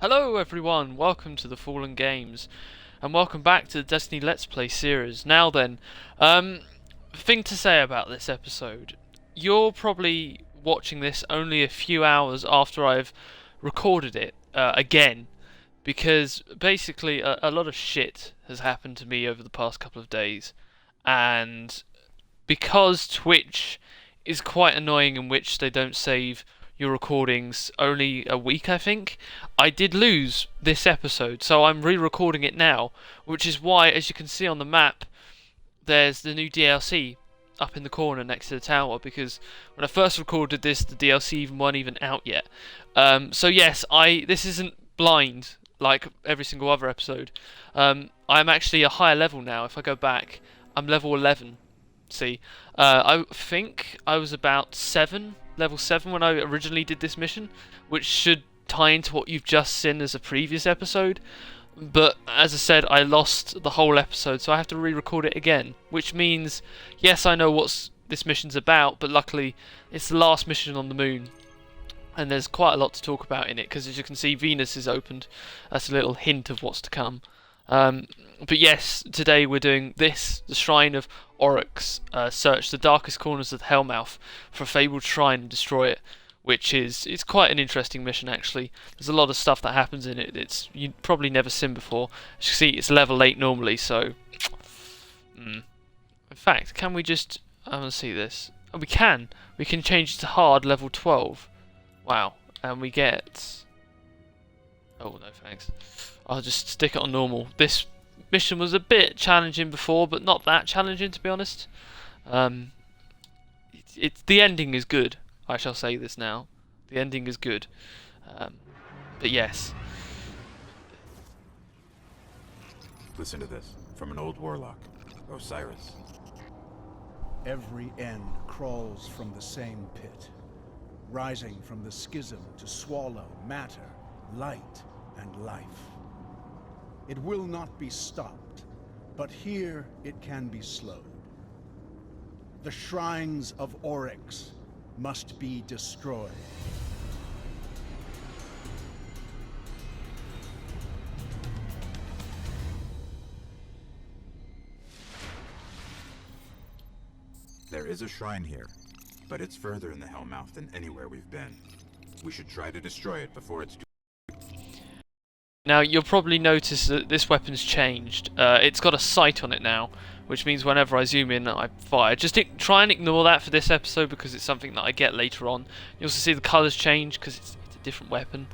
Hello everyone, welcome to the Fallen Games, and welcome back to the Destiny Let's Play series. Now then, thing to say about this episode. You're probably watching this only a few hours after I've recorded it, again, because basically a lot of shit has happened to me over the past couple of days, and because Twitch is quite annoying in which they don't save your recordings only a week, I think, I did lose this episode, so I'm re-recording it now, which is why, as you can see on the map, there's the new DLC up in the corner next to the tower, because when I first recorded this, the DLC weren't even out yet. So yes, this isn't blind like every single other episode. I'm actually a higher level now. If I go back, I'm level 11. See, I think I was about level 7 when I originally did this mission, which should tie into what you've just seen as a previous episode. But as I said, I lost the whole episode, so I have to re-record it again, which means, yes, I know what this mission's about, but luckily it's the last mission on the moon, and there's quite a lot to talk about in it, because as you can see, Venus is opened. That's a little hint of what's to come. But yes, today we're doing this, the Shrine of Oryx. Search the darkest corners of the Hellmouth for a fabled shrine and destroy it, which it's quite an interesting mission actually. There's a lot of stuff that happens in it. You'd probably never seen before. As you can see, it's level 8 normally, so... In fact, can we just... I want to see this. Oh, we can! We can change it to hard, level 12. Wow. And we get... Oh, no thanks. I'll just stick it on normal. This mission was a bit challenging before, but not that challenging to be honest. The ending is good. I shall say this now. The ending is good. But yes. Listen to this from an old warlock, Osiris. Every end crawls from the same pit, rising from the schism to swallow matter, light, and life. It will not be stopped, but here it can be slowed. The shrines of Oryx must be destroyed. There is a shrine here, but it's further in the Hellmouth than anywhere we've been. We should try to destroy it before it's too... Now you'll probably notice that this weapon's changed. It's got a sight on it now, which means whenever I zoom in, I fire. Just try and ignore that for this episode because it's something that I get later on. You also see the colours change because it's a different weapon.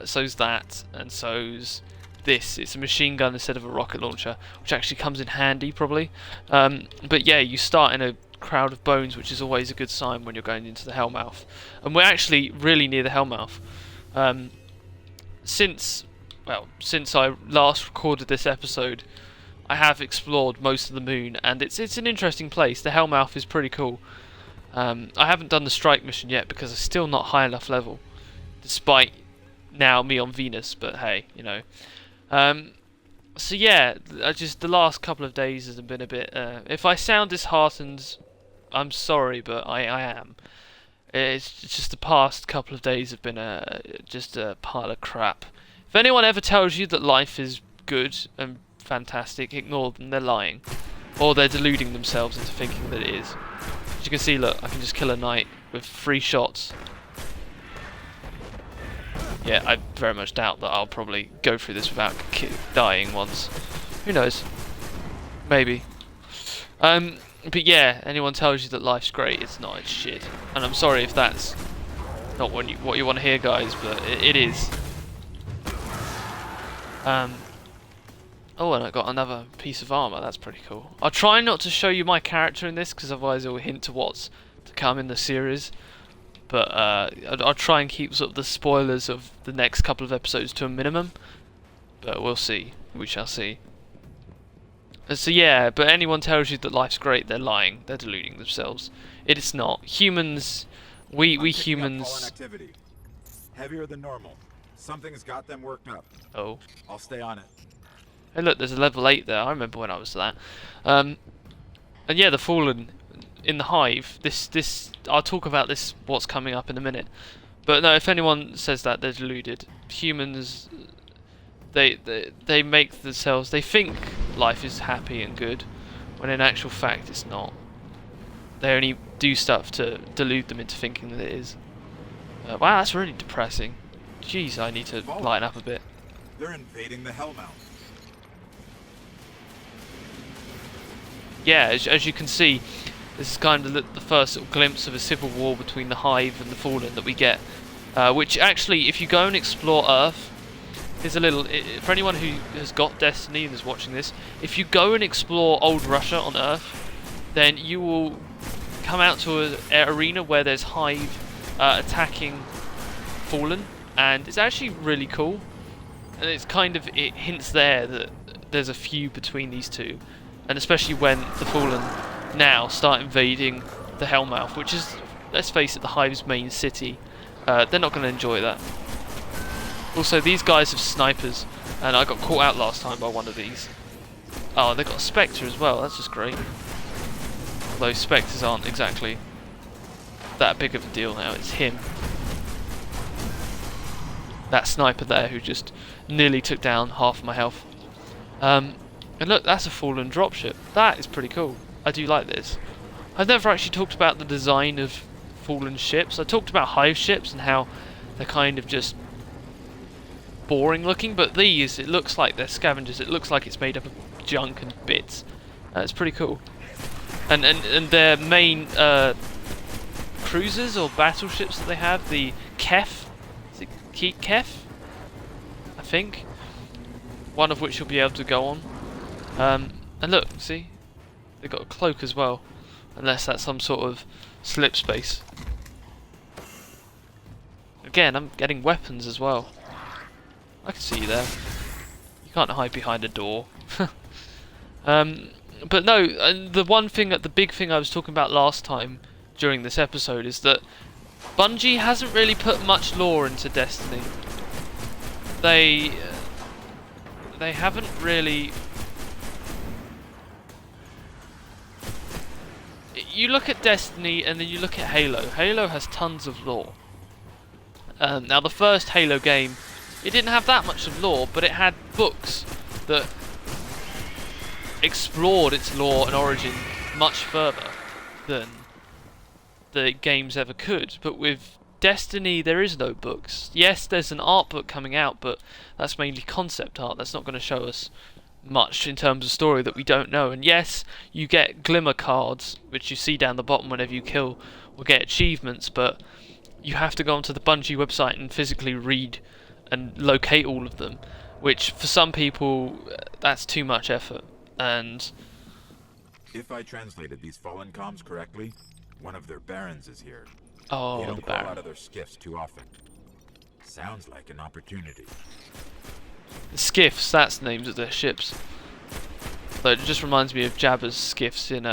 So's that, and so's this. It's a machine gun instead of a rocket launcher, which actually comes in handy probably. But yeah, you start in a crowd of bones, which is always a good sign when you're going into the Hellmouth. And we're actually really near the Hellmouth. Since I last recorded this episode, I have explored most of the moon, and it's an interesting place. The Hellmouth is pretty cool. I haven't done the strike mission yet because I'm still not high enough level, despite now me on Venus. But hey, you know. So yeah, just the last couple of days has been a bit. If I sound disheartened, I'm sorry, but I am. It's just the past couple of days have been just a pile of crap. If anyone ever tells you that life is good and fantastic, ignore them, they're lying. Or they're deluding themselves into thinking that it is. As you can see, look, I can just kill a knight with 3 shots. Yeah, I very much doubt that I'll probably go through this without dying once. Who knows? Maybe. But yeah, anyone tells you that life's great, it's not, it's shit. And I'm sorry if that's not what you want to hear, guys, but it is. Oh, and I got another piece of armor. That's pretty cool. I'll try not to show you my character in this, because otherwise it will hint to what's to come in the series. But I'll try and keep sort of the spoilers of the next couple of episodes to a minimum. But we'll see. We shall see. So yeah, but anyone tells you that life's great, they're lying. They're deluding themselves. It is not. Humans, we humans. Activity. Heavier than normal. Something's got them worked up. Oh. I'll stay on it. Hey look, there's a level 8 there. I remember when I was that. And yeah, the Fallen in the Hive. This I'll talk about this, what's coming up in a minute. But no, if anyone says that, they're deluded. Humans, they make themselves, they think life is happy and good, when in actual fact it's not. They only do stuff to delude them into thinking that it is. Wow, that's really depressing. Jeez, I need to lighten up a bit. They're invading the Hellmouth. Yeah, as you can see, this is kind of the first little glimpse of a civil war between the Hive and the Fallen that we get. Which actually, if you go and explore Earth, here's a little... for anyone who has got Destiny and is watching this, if you go and explore old Russia on Earth, then you will come out to an arena where there's Hive attacking Fallen, and it's actually really cool. And it's kind of, it hints there that there's a feud between these two, and especially when the Fallen now start invading the Hellmouth, which is, let's face it, the Hive's main city. They're not going to enjoy that. Also, these guys have snipers, and I got caught out last time by one of these. Oh, they've got a Spectre as well, that's just great. Although Spectres aren't exactly that big of a deal now, it's him. That sniper there who just nearly took down half my health. And look, that's a Fallen dropship. That is pretty cool. I do like this. I've never actually talked about the design of Fallen ships. I talked about Hive ships and how they're kind of just boring looking, but these, it looks like they're scavengers. It looks like it's made up of junk and bits. It's pretty cool. And their main cruisers or battleships that they have, the Kef, is it Kef? I think. One of which you'll be able to go on. And look, see? They've got a cloak as well. Unless that's some sort of slip space. Again, I'm getting weapons as well. I can see you there. You can't hide behind a door. But no, the one thing, the big thing I was talking about last time during this episode is that Bungie hasn't really put much lore into Destiny. They haven't really... You look at Destiny and then you look at Halo. Halo has tons of lore. Now the first Halo game, it didn't have that much of lore, but it had books that explored its lore and origin much further than the games ever could. But with Destiny, there is no books. Yes, there's an art book coming out, but that's mainly concept art. That's not going to show us much in terms of story that we don't know. And yes, you get glimmer cards, which you see down the bottom whenever you kill or get achievements, but you have to go onto the Bungie website and physically read and locate all of them, which for some people, that's too much effort. And if I translated these Fallen comms correctly, one of their barons is here. oh, They the don't call Baron. out of their skiffs too often. Sounds like an opportunity. Skiffs, that's the names of their ships. So it just reminds me of Jabba's skiffs in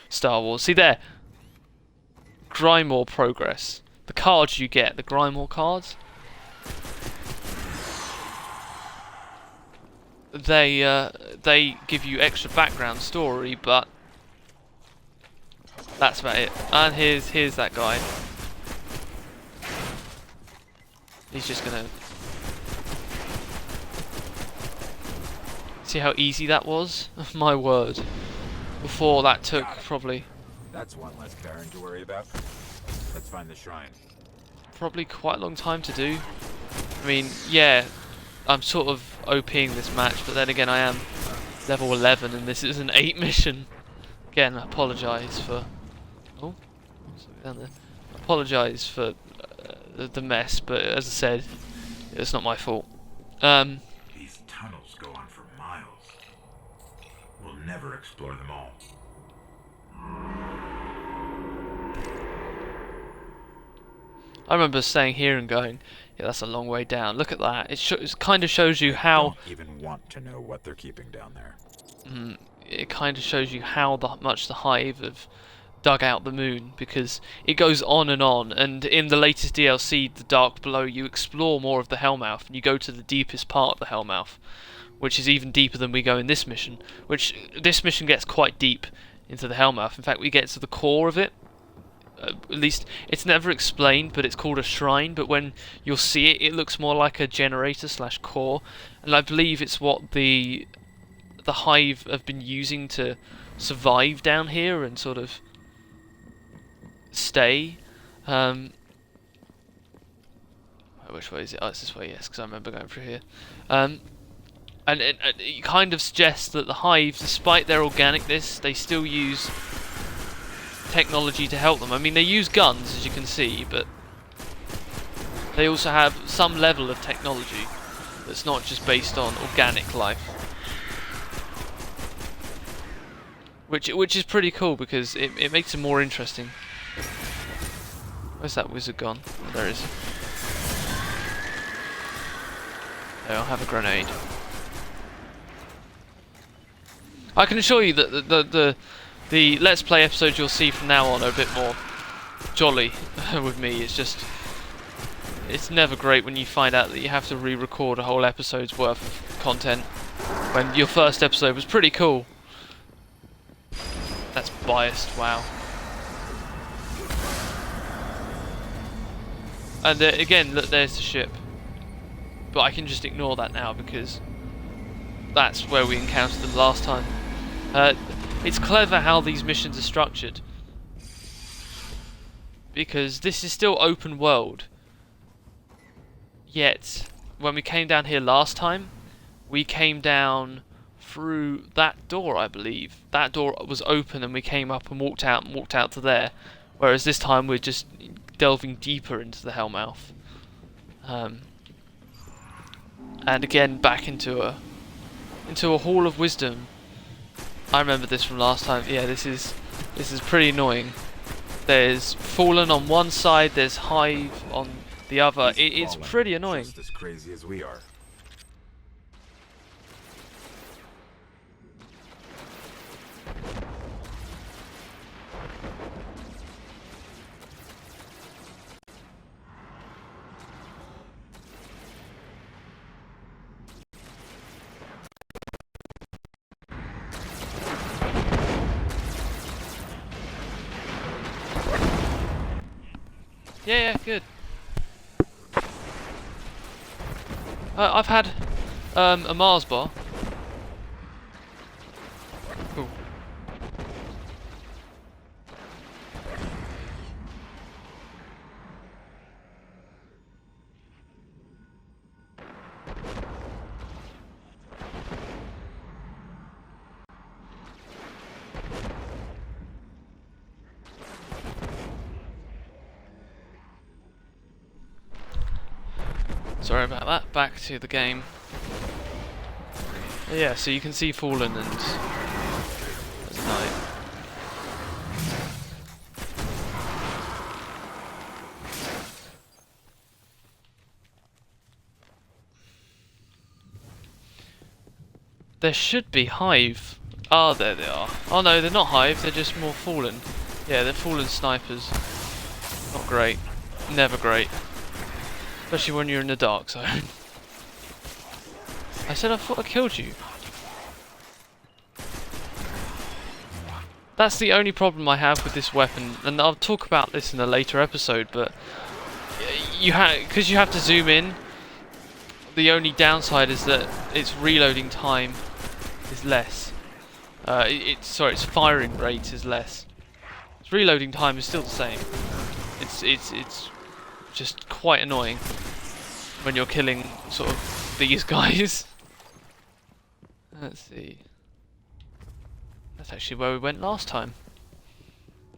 Star Wars. See there, Grimoire progress. The cards you get, the Grimoire cards, they give you extra background story, but that's about it. And here's that guy. He's just gonna see how easy that was. My word. Before that took probably That's one less baron to worry about. Let's find the shrine. quite a long time to do. I mean, yeah, I'm sort of OPing this match, but then again I am level 11 and this is an 8 mission. Again, I apologise for... Oh, something down there. I apologise for the mess, but as I said, it's not my fault. These tunnels go on for miles. We'll never explore them all. I remember staying here and going, yeah, that's a long way down. Look at that. It kind of shows you how... Don't even want to know what they're keeping down there. It kind of shows you how much the Hive have dug out the moon, because it goes on, and in the latest DLC, The Dark Below, you explore more of the Hellmouth, and you go to the deepest part of the Hellmouth, which is even deeper than we go in this mission, which this mission gets quite deep into the Hellmouth. In fact, we get to the core of it, at least it's never explained, but it's called a shrine. But when you'll see it, it looks more like a generator slash core, and I believe it's what the Hive have been using to survive down here and sort of stay. Which way is it? Oh, it's this way, yes, because I remember going through here. And it kind of suggests that the Hive, despite their organicness, they still use technology to help them. I mean, they use guns, as you can see, but they also have some level of technology that's not just based on organic life. Which is pretty cool, because it makes it more interesting. Where's that wizard gone? Oh, there it is. There, I'll have a grenade. I can assure you that the Let's Play episodes you'll see from now on are a bit more jolly with me. It's never great when you find out that you have to re-record a whole episode's worth of content when your first episode was pretty cool. That's biased, wow. And again, look, there's the ship. But I can just ignore that now because that's where we encountered them last time. It's clever how these missions are structured, because this is still open world. Yet, when we came down here last time, we came down through that door, I believe. That door was open and we came up and walked out to there. Whereas this time we're just delving deeper into the Hellmouth. And again back into a Hall of Wisdom. I remember this from last time. Yeah, this is pretty annoying. There's Fallen on one side, there's Hive on the other. It's pretty annoying. Just as crazy as we are. Yeah, good. I've had a Mars bar. Cool. Sorry about that, back to the game. Yeah, so you can see Fallen and it's night. There should be Hive. Ah, there they are. Oh no, they're not Hive, they're just more Fallen. Yeah, they're Fallen snipers. Not great. Never great. Especially when you're in the dark zone. I said I thought I killed you. That's the only problem I have with this weapon, and I'll talk about this in a later episode, but because you have to zoom in, the only downside is that its reloading time is less. Its firing rate is less. Its reloading time is still the same. It's just quite annoying when you're killing sort of these guys. Let's see. That's actually where we went last time.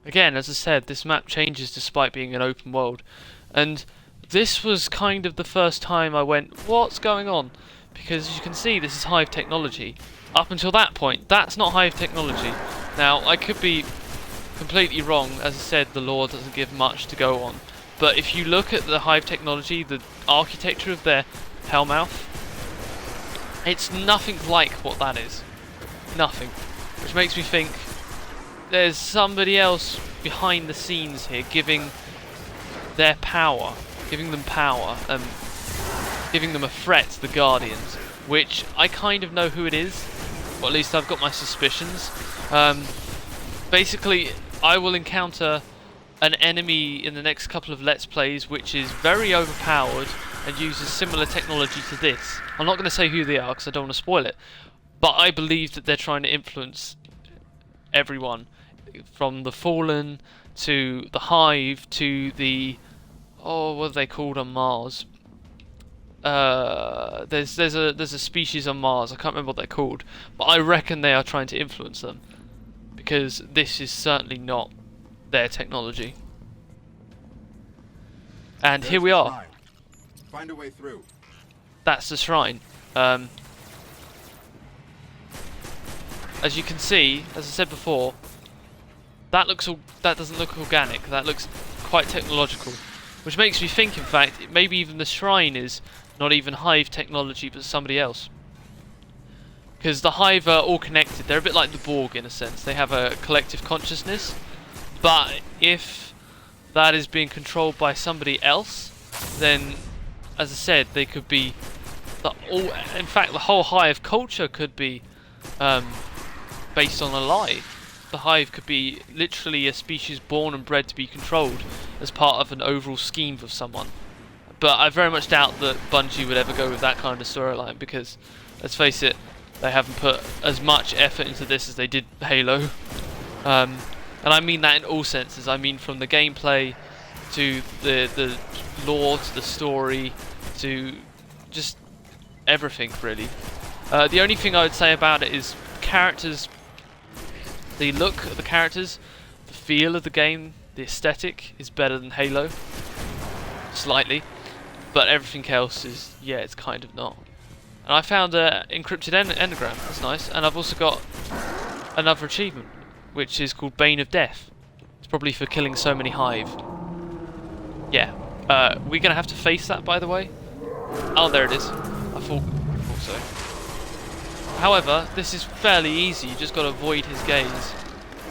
Again, as I said, this map changes despite being an open world. And this was kind of the first time I went, what's going on? Because as you can see, this is Hive technology. Up until that point, that's not Hive technology. Now, I could be completely wrong. As I said, the lore doesn't give much to go on. But if you look at the Hive technology, the architecture of their Hellmouth, it's nothing like what that is. Nothing. Which makes me think there's somebody else behind the scenes here giving them power, giving them a threat to the Guardians, which I kind of know who it is, or at least I've got my suspicions. Basically, I will encounter an enemy in the next couple of Let's Plays which is very overpowered and uses similar technology to this. I'm not going to say who they are because I don't want to spoil it, but I believe that they're trying to influence everyone, from the Fallen to the Hive to the... oh, what are they called on Mars? There's a species on Mars, I can't remember what they're called, but I reckon they are trying to influence them, because this is certainly not their technology. And There's here we the are. shrine. Find a way through. That's the shrine. As you can see, as I said before, that doesn't look organic. That looks quite technological, which makes me think, in fact, maybe even the shrine is not even Hive technology, but somebody else. Because the Hive are all connected. They're a bit like the Borg in a sense. They have a collective consciousness, but if that is being controlled by somebody else, then, as I said, they could be in fact, the whole Hive culture could be based on a lie. The Hive could be literally a species born and bred to be controlled as part of an overall scheme of someone. But I very much doubt that Bungie would ever go with that kind of storyline, because, let's face it, they haven't put as much effort into this as they did Halo. And I mean that in all senses. I mean from the gameplay to the lore to the story to just everything, really. The only thing I would say about it is characters, the look of the characters, the feel of the game, the aesthetic is better than Halo, slightly, but everything else is, yeah, it's kind of not. And I found an encrypted enneagram, that's nice, and I've also got another achievement, which is called Bane of Death. It's probably for killing so many Hive. Yeah, we're going to have to face that, by the way. Oh, there it is. I thought so. However, this is fairly easy. You just got to avoid his gaze.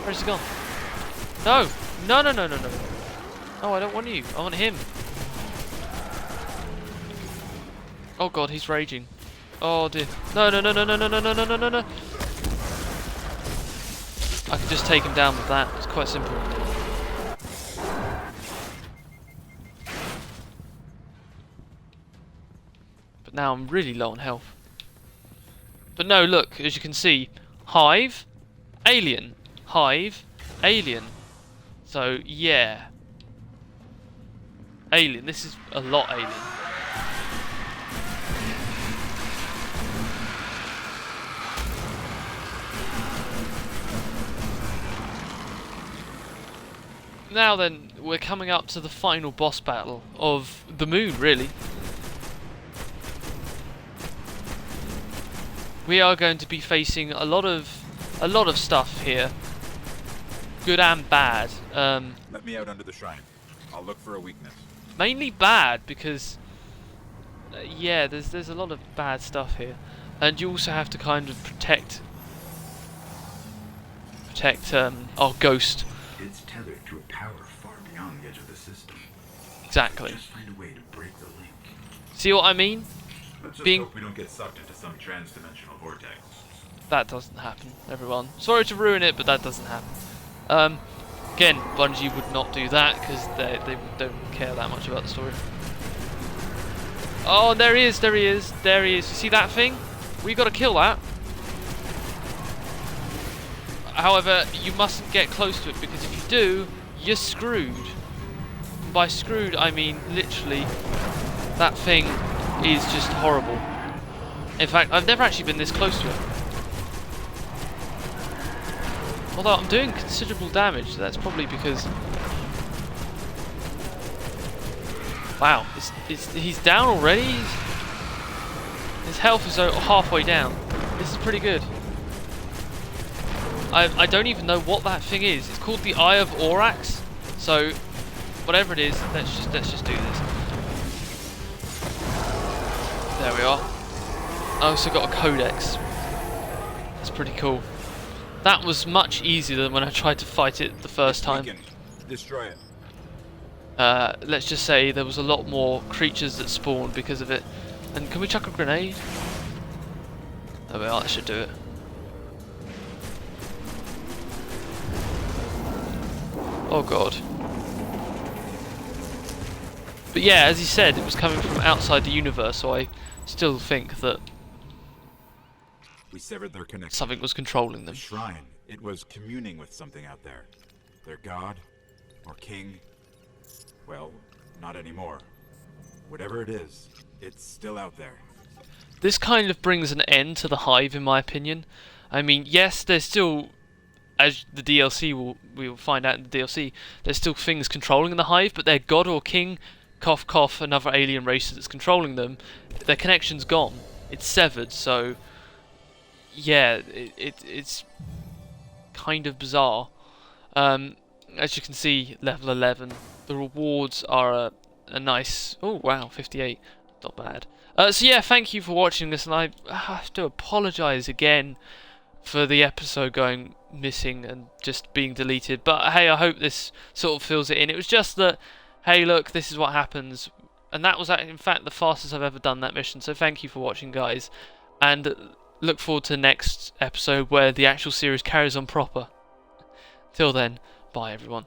Where's he gone? No! No, no, no, no, no. Oh, I don't want you. I want him. Oh god, he's raging. Oh dear. No, no, no, no, no, no, no, no, no, no, no, no. I can just take him down with that. It's quite simple. But now I'm really low on health. But no, look, as you can see, Hive, alien, Hive, alien. So, yeah. Alien, this is a lot alien. Now then, we're coming up to the final boss battle of the moon, really. We are going to be facing a lot of stuff here, good and bad. Let me out under the shrine. I'll look for a weakness. Mainly bad because, yeah, there's a lot of bad stuff here, and you also have to kind of protect our ghost. It's tethered to a tower far beyond the edge of the system. Exactly. Just find a way to break the link. See what I mean? Let's just Being- hope we don't get sucked into some trans-dimensional vortex. That doesn't happen, everyone. Sorry to ruin it, but that doesn't happen. Again, Bungie would not do that because they don't care that much about the story. Oh, there he is, there he is, there he is. You see that thing? We got to kill that. However, you mustn't get close to it, because if you do, you're screwed. And by screwed, I mean literally that thing is just horrible. In fact, I've never actually been this close to it. Although I'm doing considerable damage, that's probably because... Wow, he's down already? His health is halfway down. This is pretty good. I don't even know what that thing is. It's called the Eye of Aurochs. So, whatever it is, let's just do this. There we are. I also got a codex. That's pretty cool. That was much easier than when I tried to fight it the first time. Weakened. Destroy it. Let's just say there was a lot more creatures that spawned because of it. And can we chuck a grenade? There we are, that should do it. Oh god. But yeah, as he said, it was coming from outside the universe, so I still think that We severed their connection. something was controlling The them. shrine, it was communing with something out there. Their god, or king. Well, not anymore. Whatever it is, it's still out there. This kind of brings an end to the Hive, in my opinion. I mean, yes, there's still, as the DLC we will find out in the DLC, there's still things controlling the Hive, but their god or king, cough cough, another alien race that's controlling them, their connection's gone. It's severed, so yeah, it's kind of bizarre. As you can see, level 11. The rewards are a nice... Oh, wow, 58. Not bad. So yeah, thank you for watching this, and I have to apologise again for the episode going missing and just being deleted. But hey, I hope this sort of fills it in. It was just that, hey, look, this is what happens. And that was, in fact, the fastest I've ever done that mission. So thank you for watching, guys. And look forward to the next episode where the actual series carries on proper. Till then, bye, everyone.